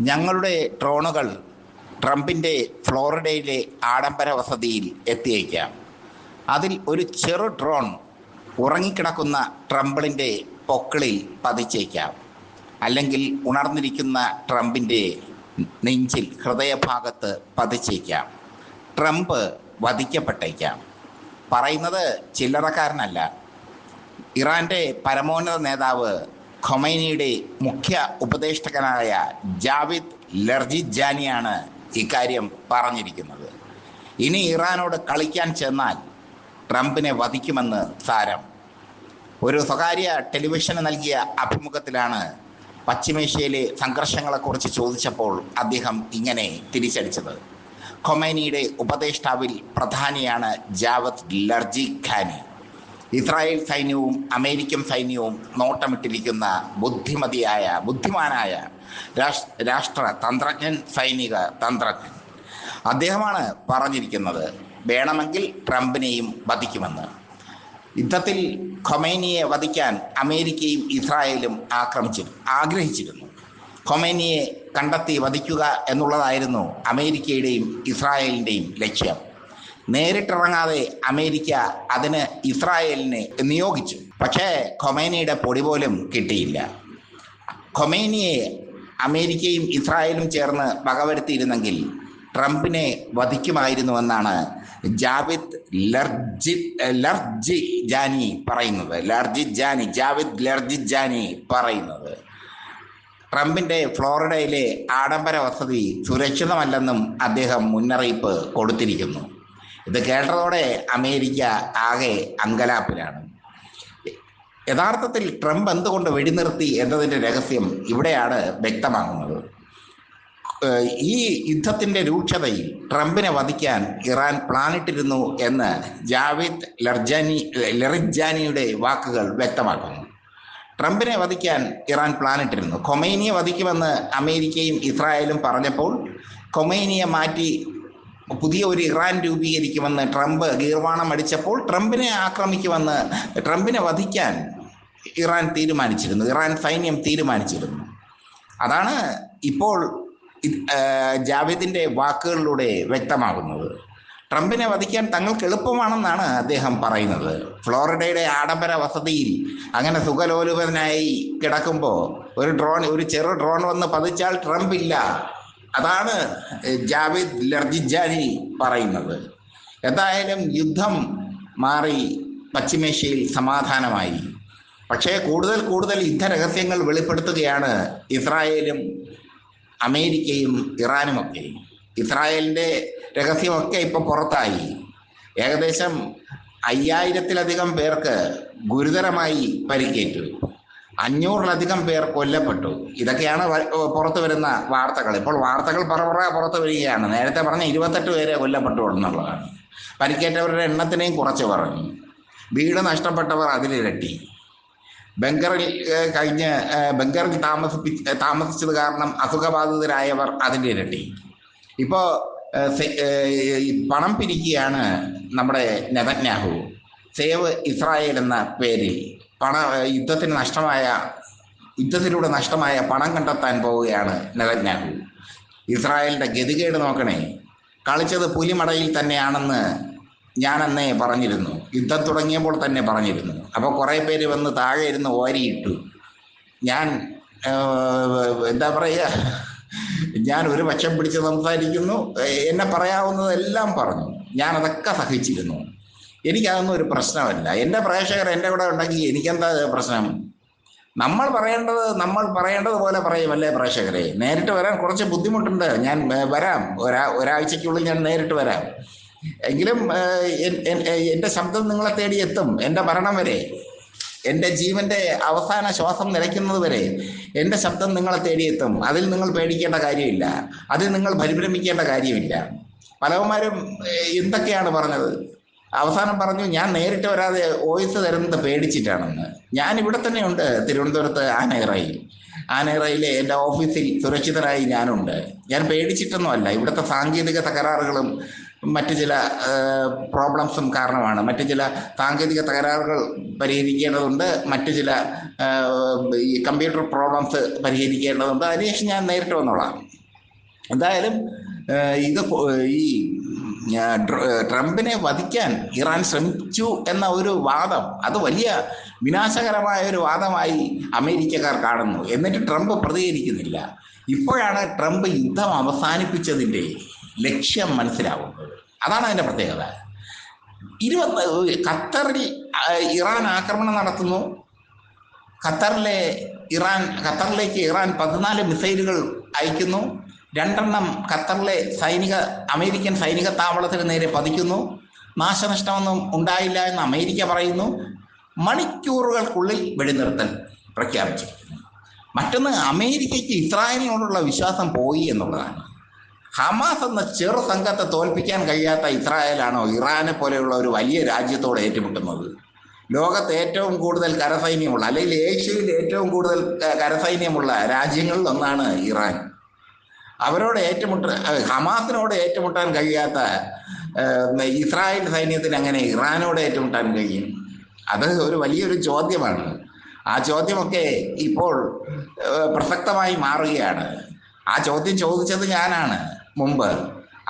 ഞങ്ങളുടെ ഡ്രോണുകൾ ട്രംപിൻ്റെ ഫ്ലോറിഡയിലെ ആഡംബര വസതിയിൽ എത്തിയേക്കാം. അതിൽ ഒരു ചെറു ഡ്രോൺ ഉറങ്ങിക്കിടക്കുന്ന ട്രംപിൻ്റെ പൊക്കിളിൽ പതിച്ചേക്കാം. അല്ലെങ്കിൽ ഉണർന്നിരിക്കുന്ന ട്രംപിൻ്റെ നെഞ്ചിൽ ഹൃദയഭാഗത്ത് പതിച്ചേക്കാം. ട്രംപ് വധിക്കപ്പെട്ടേക്കാം. പറയുന്നത് ചില്ലറക്കാരനല്ല. ഇറാന്റെ പരമോന്നത നേതാവ് ഖൊമൈനിയുടെ മുഖ്യ ഉപദേഷ്ടാവായ ജാവിദ് ലർജിജാനിയാണ് ഇക്കാര്യം പറഞ്ഞിരിക്കുന്നത്. ഇനി ഇറാനോട് കളിക്കാൻ ചെന്നാൽ ട്രംപിനെ വധിക്കുമെന്ന് സാരം. ഒരു സ്വകാര്യ ടെലിവിഷന് നൽകിയ അഭിമുഖത്തിലാണ് പശ്ചിമേഷ്യയിലെ സംഘർഷങ്ങളെക്കുറിച്ച് ചോദിച്ചപ്പോൾ അദ്ദേഹം ഇങ്ങനെ തിരിച്ചടിച്ചത്. ഖൊമൈനിയുടെ ഉപദേഷ്ടാവിൽ പ്രധാനിയാണ് ജാവദ് ലർജിഖാനി. ഇസ്രായേൽ സൈന്യവും അമേരിക്കൻ സൈന്യവും നോട്ടമിട്ടിരിക്കുന്ന ബുദ്ധിമാനായ രാഷ്ട്ര തന്ത്രജ്ഞൻ, സൈനിക തന്ത്രജ്ഞൻ. അദ്ദേഹമാണ് പറഞ്ഞിരിക്കുന്നത് വേണമെങ്കിൽ ട്രംപിനെയും വധിക്കുമെന്ന്. യുദ്ധത്തിൽ ഖൊമൈനിയെ വധിക്കാൻ അമേരിക്കയും ഇസ്രായേലും ആഗ്രഹിച്ചിരുന്നു. ഖൊമൈനിയെ കണ്ടെത്തി വധിക്കുക എന്നുള്ളതായിരുന്നു അമേരിക്കയുടെയും ഇസ്രായേലിൻ്റെയും ലക്ഷ്യം. നേരിട്ടിറങ്ങാതെ അമേരിക്ക അതിന് ഇസ്രായേലിനെ നിയോഗിച്ചു. പക്ഷേ ഖൊമൈനിയുടെ പൊടി പോലും കിട്ടിയില്ല. ഖൊമൈനിയെ അമേരിക്കയും ഇസ്രായേലും ചേർന്ന് വകവരുത്തിയിരുന്നെങ്കിൽ ട്രംപിനെ വധിക്കുമായിരുന്നുവെന്നാണ് ജാവിദ് ലർജിജാനി പറയുന്നത്. ട്രംപിൻ്റെ ഫ്ലോറിഡയിലെ ആഡംബര വസതി സുരക്ഷിതമല്ലെന്നും അദ്ദേഹം മുന്നറിയിപ്പ് കൊടുത്തിരിക്കുന്നു. ഇത് കേട്ടതോടെ അമേരിക്ക ആകെ അങ്കലാപ്പിലാണ്. യഥാർത്ഥത്തിൽ ട്രംപ് എന്തുകൊണ്ട് വെടിനിർത്തി എന്നതിൻ്റെ രഹസ്യം ഇവിടെയാണ് വ്യക്തമാകുന്നത്. ഈ യുദ്ധത്തിൻ്റെ രൂക്ഷതയിൽ ട്രംപിനെ വധിക്കാൻ ഇറാൻ പ്ലാനിട്ടിരുന്നു എന്ന് ജാവിദ് ലർജിജാനിയുടെ വാക്കുകൾ വ്യക്തമാക്കുന്നു. ട്രംപിനെ വധിക്കാൻ ഇറാൻ പ്ലാനിട്ടിരുന്നു. ഖൊമൈനിയെ വധിക്കുമെന്ന് അമേരിക്കയും ഇസ്രായേലും പറഞ്ഞപ്പോൾ ഖൊമൈനിയെ മാറ്റി പുതിയ ഒരു ഇറാൻ രൂപീകരിക്കുമെന്ന് ട്രംപ് ഗീർവാണം അടിച്ചപ്പോൾ ട്രംപിനെ വധിക്കാൻ ഇറാൻ സൈന്യം തീരുമാനിച്ചിരുന്നു. അതാണ് ഇപ്പോൾ ജാവേദിൻ്റെ വാക്കുകളിലൂടെ വ്യക്തമാകുന്നത്. ട്രംപിനെ വധിക്കാൻ തങ്ങൾക്ക് എളുപ്പമാണെന്നാണ് അദ്ദേഹം പറയുന്നത്. ഫ്ലോറിഡയുടെ ആഡംബര വസതിയിൽ അങ്ങനെ സുഖലോലുപനായി കിടക്കുമ്പോൾ ഒരു ചെറു ഡ്രോൺ വന്ന് പതിച്ചാൽ ട്രംപ് ഇല്ല. അതാണ് ജാവിദ് ലർജിജാനി പറയുന്നത്. എന്തായാലും യുദ്ധം മാറി പശ്ചിമേഷ്യയിൽ സമാധാനമായി. പക്ഷേ കൂടുതൽ യുദ്ധരഹസ്യങ്ങൾ വെളിപ്പെടുത്തുകയാണ് ഇസ്രായേലും അമേരിക്കയും ഇറാനുമൊക്കെ. ഇസ്രായേലിൻ്റെ രഹസ്യമൊക്കെ ഇപ്പോൾ പുറത്തായി. ഏകദേശം 5000-ലധികം പേർക്ക് ഗുരുതരമായി പരിക്കേറ്റു. 500-ലധികം പേർ കൊല്ലപ്പെട്ടു. ഇതൊക്കെയാണ് പുറത്തു വരുന്ന വാർത്തകൾ. ഇപ്പോൾ വാർത്തകൾ പുറത്തു വരികയാണ്. നേരത്തെ പറഞ്ഞ 28 പേരെ കൊല്ലപ്പെട്ടു എന്നുള്ളതാണ്. പരിക്കേറ്റവരുടെ എണ്ണത്തിനെയും കുറച്ച് പറഞ്ഞു. വീട് നഷ്ടപ്പെട്ടവർ അതിലിരട്ടി. ബങ്കറിൽ താമസിച്ചത് കാരണം അസുഖബാധിതരായവർ അതിൻ്റെ ഇരട്ടി. ഇപ്പോൾ പണം പിരിക്കുകയാണ് നമ്മുടെ നെതന്യാഹു. സേവ് ഇസ്രായേൽ എന്ന പേരിൽ യുദ്ധത്തിലൂടെ നഷ്ടമായ പണം കണ്ടെത്താൻ പോവുകയാണ് നെതന്യാഹു. ഇസ്രായേലിൻ്റെ ഗതികേട് നോക്കണേ. കളിച്ചത് പുലിമടയിൽ തന്നെയാണെന്ന് ഞാൻ അന്നേ പറഞ്ഞിരുന്നു. യുദ്ധം തുടങ്ങിയപ്പോൾ തന്നെ പറഞ്ഞിരുന്നു. അപ്പോൾ കുറേ പേര് വന്ന് താഴെ ഇരുന്ന് ഓരിയിട്ടു. ഞാൻ എന്താ പറയുക, ഞാൻ ഒരു പക്ഷം പിടിച്ച് സംസാരിക്കുന്നു. എന്നെ പറയാവുന്നതെല്ലാം പറഞ്ഞു. ഞാനതൊക്കെ സഹിച്ചിരുന്നു. എനിക്കതൊന്നും ഒരു പ്രശ്നമല്ല. എൻ്റെ പ്രേക്ഷകർ എൻ്റെ കൂടെ ഉണ്ടെങ്കിൽ എനിക്കെന്താ പ്രശ്നം? നമ്മൾ പറയേണ്ടത് പോലെ പറയുമല്ലേ പ്രേക്ഷകരെ. നേരിട്ട് വരാൻ കുറച്ച് ബുദ്ധിമുട്ടുണ്ട്. ഞാൻ വരാം, ഒരാഴ്ചയ്ക്കുള്ളിൽ ഞാൻ നേരിട്ട് വരാം. എങ്കിലും എൻ്റെ ശബ്ദം നിങ്ങളെ തേടി എത്തും. എൻ്റെ മരണം വരെ, എൻ്റെ ജീവൻ്റെ അവസാന ശ്വാസം നിലയ്ക്കുന്നത് വരെ എൻ്റെ ശബ്ദം നിങ്ങളെ തേടിയെത്തും. അതിൽ നിങ്ങൾ പേടിക്കേണ്ട കാര്യമില്ല. അതിൽ നിങ്ങൾ പരിഭ്രമിക്കേണ്ട കാര്യമില്ല. പലവന്മാരും എന്തൊക്കെയാണ് പറഞ്ഞത്. അവസാനം പറഞ്ഞു ഞാൻ നേരിട്ട് വരാതെ വോയിസ് തരുന്നത് പേടിച്ചിട്ടാണെന്ന്. ഞാൻ ഇവിടെ തന്നെയുണ്ട്, തിരുവനന്തപുരത്ത് ആനയിറയിൽ. ആനേറയിലെ എൻ്റെ ഓഫീസിൽ സുരക്ഷിതരായി ഞാനുണ്ട്. ഞാൻ പേടിച്ചിട്ടൊന്നുമല്ല. ഇവിടുത്തെ സാങ്കേതിക തകരാറുകളും മറ്റു ചില പ്രോബ്ലംസും കാരണമാണ്. മറ്റു ചില സാങ്കേതിക തകരാറുകൾ പരിഹരിക്കേണ്ടതുണ്ട്, മറ്റു ചില ഈ കമ്പ്യൂട്ടർ പ്രോബ്ലംസ് പരിഹരിക്കേണ്ടതുണ്ട്. അതിനുശേഷം ഞാൻ നേരിട്ട് വന്നോളാം. എന്തായാലും ഇത് ഈ ട്രംപിനെ വധിക്കാൻ ഇറാൻ ശ്രമിച്ചു എന്ന ഒരു വാദം, അത് വലിയ വിനാശകരമായ ഒരു വാദമായി അമേരിക്കക്കാർ കാണുന്നു. എന്നിട്ട് ട്രംപ് പ്രതികരിക്കുന്നില്ല. ഇപ്പോഴാണ് ട്രംപ് യുദ്ധം അവസാനിപ്പിച്ചതിൻ്റെ ലക്ഷ്യം മനസ്സിലാവുന്നത്. അതാണ് അതിൻ്റെ പ്രത്യേകത. ഖത്തറിൽ ഇറാൻ ആക്രമണം നടത്തുന്നു. ഖത്തറിലേക്ക് ഇറാൻ 14 മിസൈലുകൾ അയക്കുന്നു. 2 ഖത്തറിലെ അമേരിക്കൻ സൈനിക താവളത്തിന് നേരെ പതിക്കുന്നു. നാശനഷ്ടമൊന്നും ഉണ്ടായില്ല എന്ന് അമേരിക്ക പറയുന്നു. മണിക്കൂറുകൾക്കുള്ളിൽ വെടിനിർത്തൽ പ്രഖ്യാപിച്ചിരിക്കുന്നു. മറ്റൊന്ന്, അമേരിക്കയ്ക്ക് ഇസ്രായേലിനോടുള്ള വിശ്വാസം പോയി എന്നുള്ളതാണ്. ഹമാസ് എന്ന ചെറു സംഘത്തെ തോൽപ്പിക്കാൻ കഴിയാത്ത ഇസ്രായേലാണോ ഇറാനെ പോലെയുള്ള ഒരു വലിയ രാജ്യത്തോട് ഏറ്റുമുട്ടുന്നത്? ലോകത്ത് ഏറ്റവും കൂടുതൽ കരസൈന്യമുള്ള, അല്ലെങ്കിൽ ഏഷ്യയിൽ ഏറ്റവും കൂടുതൽ കരസൈന്യമുള്ള രാജ്യങ്ങളിൽ ഒന്നാണ് ഇറാൻ. ഹമാസിനോട് ഏറ്റുമുട്ടാൻ കഴിയാത്ത ഇസ്രായേൽ സൈന്യത്തിന് എങ്ങനെ ഇറാനോട് ഏറ്റുമുട്ടാൻ കഴിയും? അത് ഒരു വലിയൊരു ചോദ്യമാണ്. ആ ചോദ്യമൊക്കെ ഇപ്പോൾ പ്രസക്തമായി മാറുകയാണ്. ആ ചോദ്യം ചോദിച്ചത് ഞാനാണ് മുമ്പ്.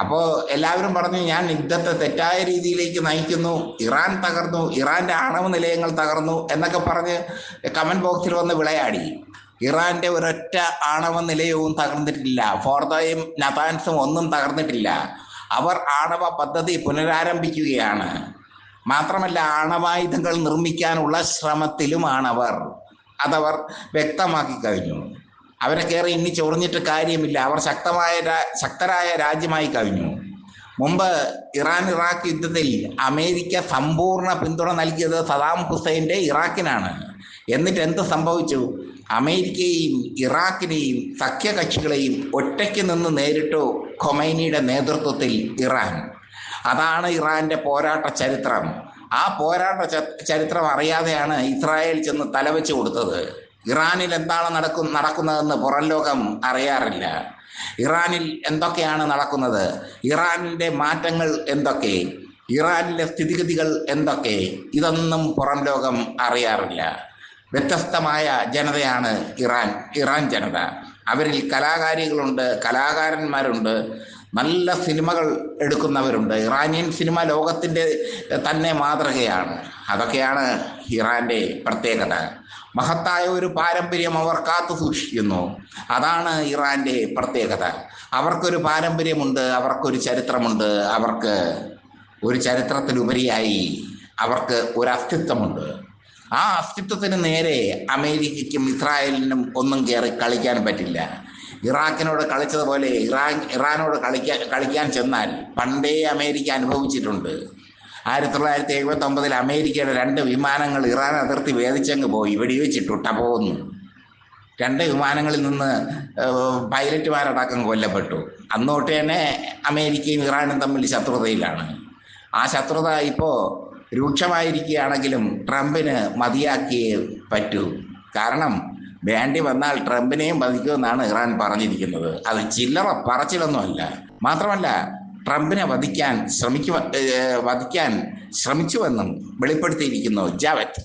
അപ്പോൾ എല്ലാവരും പറഞ്ഞു ഞാൻ യുദ്ധത്തെ തെറ്റായ രീതിയിലേക്ക് നയിക്കുന്നു, ഇറാൻ തകർന്നു, ഇറാൻ്റെ ആണവ നിലയങ്ങൾ തകർന്നു എന്നൊക്കെ പറഞ്ഞ് കമൻറ്റ് ബോക്സിൽ വന്ന് വിളയാടി. ഇറാൻ്റെ ഒരൊറ്റ ആണവ നിലയവും തകർന്നിട്ടില്ല. ഫോർദോയും നതാൻസും ഒന്നും തകർന്നിട്ടില്ല. അവർ ആണവ പദ്ധതി പുനരാരംഭിക്കുകയാണ്. മാത്രമല്ല, ആണവായുധങ്ങൾ നിർമ്മിക്കാനുള്ള ശ്രമത്തിലുമാണവർ. അതവർ വ്യക്തമാക്കി കഴിഞ്ഞു. അവരെ കയറി ഇനി ചൊറിഞ്ഞിട്ട് കാര്യമില്ല. അവർ ശക്തരായ രാജ്യമായി കഴിഞ്ഞു. മുമ്പ് ഇറാൻ ഇറാഖ് യുദ്ധത്തിൽ അമേരിക്ക സമ്പൂർണ്ണ പിന്തുണ നൽകിയത് സദാം ഹുസൈൻ്റെ ഇറാഖിനാണ്. എന്നിട്ട് എന്ത് സംഭവിച്ചു? അമേരിക്കയെയും ഇറാഖിനെയും സഖ്യകക്ഷികളെയും ഒറ്റയ്ക്ക് നിന്ന് നേരിട്ടു ഖൊമൈനിയുടെ നേതൃത്വത്തിൽ ഇറാൻ. അതാണ് ഇറാൻ്റെ പോരാട്ട ചരിത്രം. ആ പോരാട്ട ചരിത്രം അറിയാതെയാണ് ഇസ്രായേൽ ചെന്ന് തലവെച്ച് കൊടുത്തത്. ഇറാനിൽ എന്താണ് നടക്കുന്നതെന്ന് പുറം ലോകം അറിയാറില്ല. ഇറാനിൽ എന്തൊക്കെയാണ് നടക്കുന്നത്, ഇറാനിൻ്റെ മാറ്റങ്ങൾ എന്തൊക്കെ, ഇറാനിലെ സ്ഥിതിഗതികൾ എന്തൊക്കെ, ഇതൊന്നും പുറം ലോകം അറിയാറില്ല. വ്യത്യസ്തമായ ജനതയാണ് ഇറാൻ ജനത. അവരിൽ കലാകാരികളുണ്ട്, കലാകാരന്മാരുണ്ട്, നല്ല സിനിമകൾ എടുക്കുന്നവരുണ്ട്. ഇറാനിയൻ സിനിമ ലോകത്തിൻ്റെ തന്നെ മാതൃകയാണ്. അതൊക്കെയാണ് ഇറാൻ്റെ പ്രത്യേകത. മഹത്തായ ഒരു പാരമ്പര്യം അവർ കാത്തു സൂക്ഷിക്കുന്നു. അതാണ് ഇറാൻ്റെ പ്രത്യേകത. അവർക്കൊരു പാരമ്പര്യമുണ്ട്, അവർക്കൊരു ചരിത്രമുണ്ട്, അവർക്ക് ഒരു ചരിത്രത്തിലുപരിയായി അവർക്ക് ഒരു അസ്തിത്വമുണ്ട്. ആ അസ്തിത്വത്തിന് നേരെ അമേരിക്കയ്ക്കും ഇസ്രായേലിനും ഒന്നും കയറി കളിക്കാൻ പറ്റില്ല. ഇറാഖിനോട് കളിച്ചതുപോലെ ഇറാനോട് കളിക്കാൻ ചെന്നാൽ പണ്ടേ അമേരിക്ക അനുഭവിച്ചിട്ടുണ്ട്. 1979 അമേരിക്കയുടെ 2 വിമാനങ്ങൾ ഇറാൻ അതിർത്തി വേദിച്ചങ്ങ് പോയി, വെടിവെച്ചിട്ടു ടപോന്നു. 2 വിമാനങ്ങളിൽ നിന്ന് പൈലറ്റുമാരടക്കം കൊല്ലപ്പെട്ടു. അന്നോട്ട് തന്നെ അമേരിക്കയും ഇറാനും തമ്മിൽ ശത്രുതയിലാണ്. ആ ശത്രുത ഇപ്പോൾ രൂക്ഷമായിരിക്കുകയാണെങ്കിലും ട്രംപിന് മതിയാക്കിയേ പറ്റൂ. കാരണം വേണ്ടി വന്നാൽ ട്രംപിനെയും വധിക്കുമെന്നാണ് ഇറാൻ പറഞ്ഞിരിക്കുന്നത്. അത് ചില്ലറ പറച്ചിലൊന്നുമല്ല. മാത്രമല്ല, ട്രംപിനെ വധിക്കാൻ ശ്രമിച്ചുവെന്നും വെളിപ്പെടുത്തിയിരിക്കുന്നു ജാവറ്റ്.